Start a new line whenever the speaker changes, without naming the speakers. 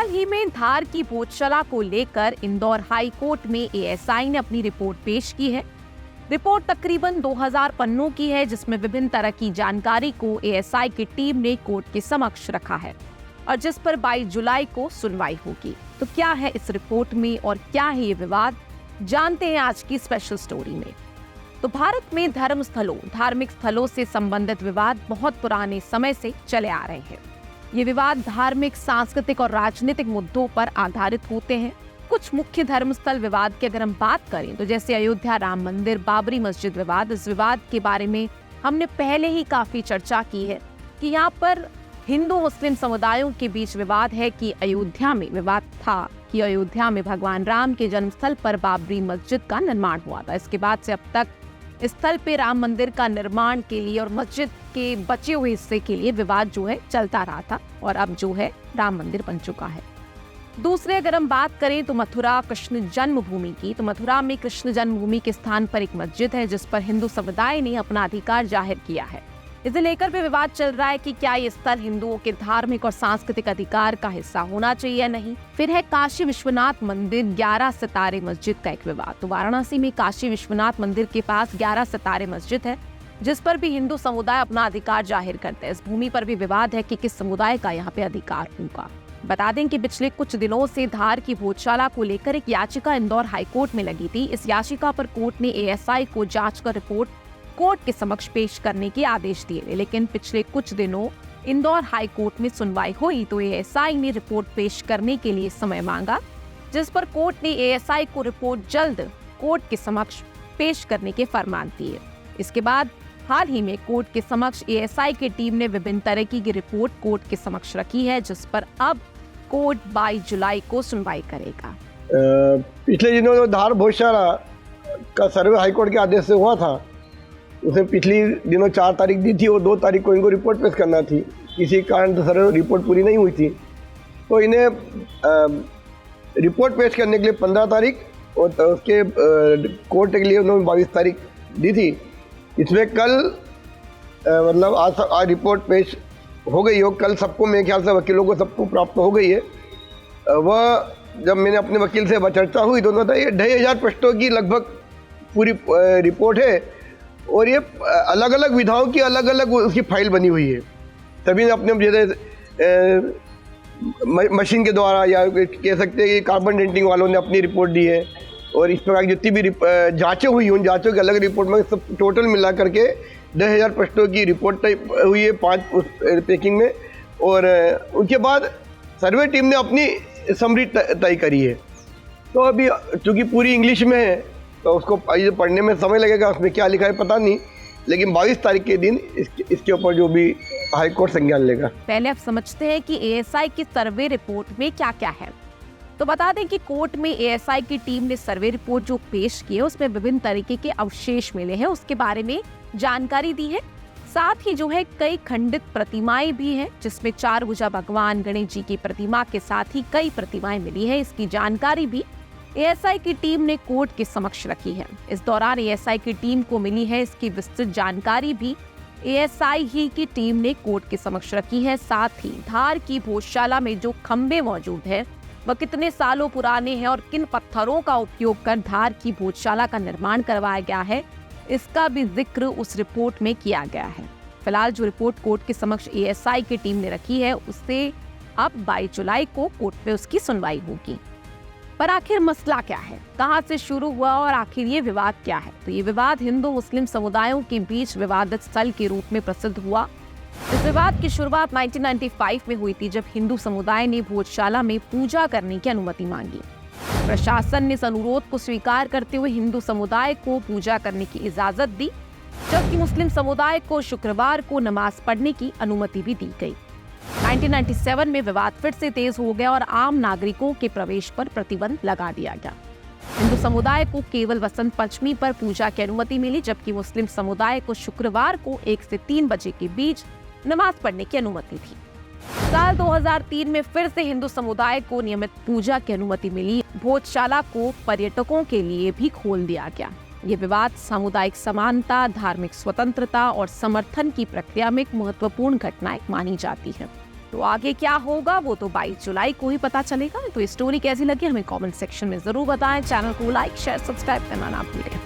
हाल ही में धार की भोजशाला को लेकर इंदौर हाई कोर्ट में एएसआई ने अपनी रिपोर्ट पेश की है। रिपोर्ट तकरीबन 2000 पन्नों की है, जिसमें विभिन्न तरह की जानकारी को एएसआई की टीम ने कोर्ट के समक्ष रखा है और जिस पर 22 जुलाई को सुनवाई होगी। तो क्या है इस रिपोर्ट में और क्या है ये विवाद, जानते हैं आज की स्पेशल स्टोरी में। तो भारत में धर्म स्थलों, धार्मिक स्थलों से संबंधित विवाद बहुत पुराने समय से चले आ रहे हैं। ये विवाद धार्मिक, सांस्कृतिक और राजनीतिक मुद्दों पर आधारित होते हैं। कुछ मुख्य धर्मस्थल विवाद की अगर हम बात करें तो जैसे अयोध्या राम मंदिर, बाबरी मस्जिद विवाद, इस विवाद के बारे में हमने पहले ही काफी चर्चा की है कि यहाँ पर हिंदू मुस्लिम समुदायों के बीच विवाद है कि अयोध्या में विवाद था कि अयोध्या में भगवान राम के जन्मस्थल पर बाबरी मस्जिद का निर्माण हुआ था। इसके बाद से अब तक स्थल पे राम मंदिर का निर्माण के लिए और मस्जिद के बचे हुए हिस्से के लिए विवाद जो है चलता रहा था और अब जो है राम मंदिर बन चुका है। दूसरे अगर हम बात करें तो मथुरा कृष्ण जन्मभूमि की, तो मथुरा में कृष्ण जन्मभूमि के स्थान पर एक मस्जिद है जिस पर हिंदू समुदाय ने अपना अधिकार जाहिर किया है। इसे लेकर भी विवाद चल रहा है कि क्या ये स्थल हिंदुओं के धार्मिक और सांस्कृतिक अधिकार का हिस्सा होना चाहिए या नहीं। फिर है काशी विश्वनाथ मंदिर 11 सितारे मस्जिद का एक विवाद। तो वाराणसी में काशी विश्वनाथ मंदिर के पास 11 सितारे मस्जिद है जिस पर भी हिंदू समुदाय अपना अधिकार जाहिर करते हैं। इस भूमि पर भी विवाद है कि किस समुदाय का यहाँ पे अधिकार होगा। बता दें कि पिछले कुछ दिनों से धार की भोजशाला को लेकर एक याचिका इंदौर हाईकोर्ट में लगी थी। इस याचिका पर कोर्ट ने एएसआई को जांच कर रिपोर्ट कोर्ट के समक्ष पेश करने के आदेश दिए, लेकिन पिछले कुछ दिनों इंदौर हाई कोर्ट में सुनवाई हुई तो एएसआई ने रिपोर्ट पेश करने के लिए समय मांगा, जिस पर कोर्ट ने एएसआई को रिपोर्ट जल्द कोर्ट के समक्ष पेश करने के फरमान दिए। इसके बाद हाल ही में कोर्ट के समक्ष एएसआई की टीम ने विभिन्न तरह की रिपोर्ट कोर्ट के समक्ष रखी है, जिस पर अब कोर्ट 22 जुलाई को सुनवाई करेगा।
पिछले दिनों जो धार भोजशाला का सर्वे हाईकोर्ट के आदेश से हुआ था, उसे पिछली दिनों 4 तारीख दी थी और 2 तारीख को इनको रिपोर्ट पेश करना थी। किसी कारण से सर्वे रिपोर्ट पूरी नहीं हुई थी तो इन्हें रिपोर्ट पेश करने के लिए 15 तारीख और उसके कोर्ट के लिए उन्होंने 22 तारीख दी थी। इसमें कल मतलब आज रिपोर्ट पेश हो गई हो। कल सबको, मेरे ख्याल से वकीलों को सबको प्राप्त हो गई है। वह जब मैंने अपने वकील से चर्चा हुई तो उन्होंने ये 2500 पृष्ठों की लगभग पूरी रिपोर्ट है और ये अलग अलग विधाओं की अलग अलग उसकी फाइल बनी हुई है। सभी ने अपने जैसे मशीन के द्वारा या कह सकते हैं कि कार्बन डेंटिंग वालों ने अपनी रिपोर्ट दी है और इस प्रकार की जितनी भी जांचें हुई उन जांचों की अलग रिपोर्ट में सब टोटल मिला करके 10,000 पृष्ठों की रिपोर्ट हुई है 5 पैकिंग में। और उसके बाद सर्वे टीम ने अपनी समरी तय करी है। तो अभी चूँकि पूरी इंग्लिश में है तो उसको पढ़ने में समय लगेगा, उसमें क्या लिखा है पता नहीं, लेकिन 22 तारीख के दिन इसके ऊपर जो भी हाई कोर्ट संज्ञान लेगा।
पहले आप समझते हैं कि एएसआई की सर्वे रिपोर्ट में क्या क्या है। तो बता दें कि कोर्ट में एएसआई की टीम ने सर्वे रिपोर्ट जो पेश की है उसमें विभिन्न तरीके के अवशेष मिले हैं, उसके बारे में जानकारी दी है। साथ ही जो है कई खंडित प्रतिमाएं भी हैं, जिसमें 4 भुजा भगवान गणेश जी की प्रतिमा के साथ ही कई प्रतिमाएं मिली है। इसकी जानकारी भी एएसआई की टीम ने कोर्ट के समक्ष रखी है। इस दौरान एएसआई की टीम को मिली है इसकी विस्तृत जानकारी भी एएसआई ही की टीम ने कोर्ट के समक्ष रखी है। साथ ही धार की भोजशाला में जो खंबे मौजूद है वह कितने सालों पुराने हैं और किन पत्थरों का उपयोग कर धार की भोजशाला का निर्माण करवाया गया है, इसका भी जिक्र उस रिपोर्ट में किया गया है। फिलहाल जो रिपोर्ट कोर्ट के समक्ष एएसआई की टीम ने रखी है उससे अब 22 जुलाई को कोर्ट में उसकी सुनवाई होगी। पर आखिर मसला क्या है, कहां से शुरू हुआ और आखिर ये विवाद क्या है। तो ये विवाद हिंदू मुस्लिम समुदायों के बीच विवादित स्थल के रूप में प्रसिद्ध हुआ। इस विवाद की शुरुआत 1995 में हुई थी, जब हिंदू समुदाय ने भोजशाला में पूजा करने की अनुमति मांगी। प्रशासन ने इस अनुरोध को स्वीकार करते हुए हिंदू समुदाय को पूजा करने की इजाजत दी, जबकि मुस्लिम समुदाय को शुक्रवार को नमाज पढ़ने की अनुमति भी दी गई। 1997 में विवाद फिर से तेज हो गया और आम नागरिकों के प्रवेश पर प्रतिबंध लगा दिया गया। हिंदू समुदाय को केवल वसंत पंचमी पर पूजा की अनुमति मिली, जबकि मुस्लिम समुदाय को शुक्रवार को 1 से 3 बजे के बीच नमाज पढ़ने की अनुमति थी। साल 2003 में फिर से हिंदू समुदाय को नियमित पूजा की अनुमति मिली। भोजशाला को पर्यटकों के लिए भी खोल दिया गया। ये विवाद सामुदायिक समानता, धार्मिक स्वतंत्रता और समर्थन की प्रक्रिया में एक महत्वपूर्ण घटना मानी जाती है। तो आगे क्या होगा वो तो 22 जुलाई को ही पता चलेगा। तो ये स्टोरी कैसी लगी हमें कमेंट सेक्शन में जरूर बताएं। चैनल को लाइक शेयर सब्सक्राइब करना ना भूलें।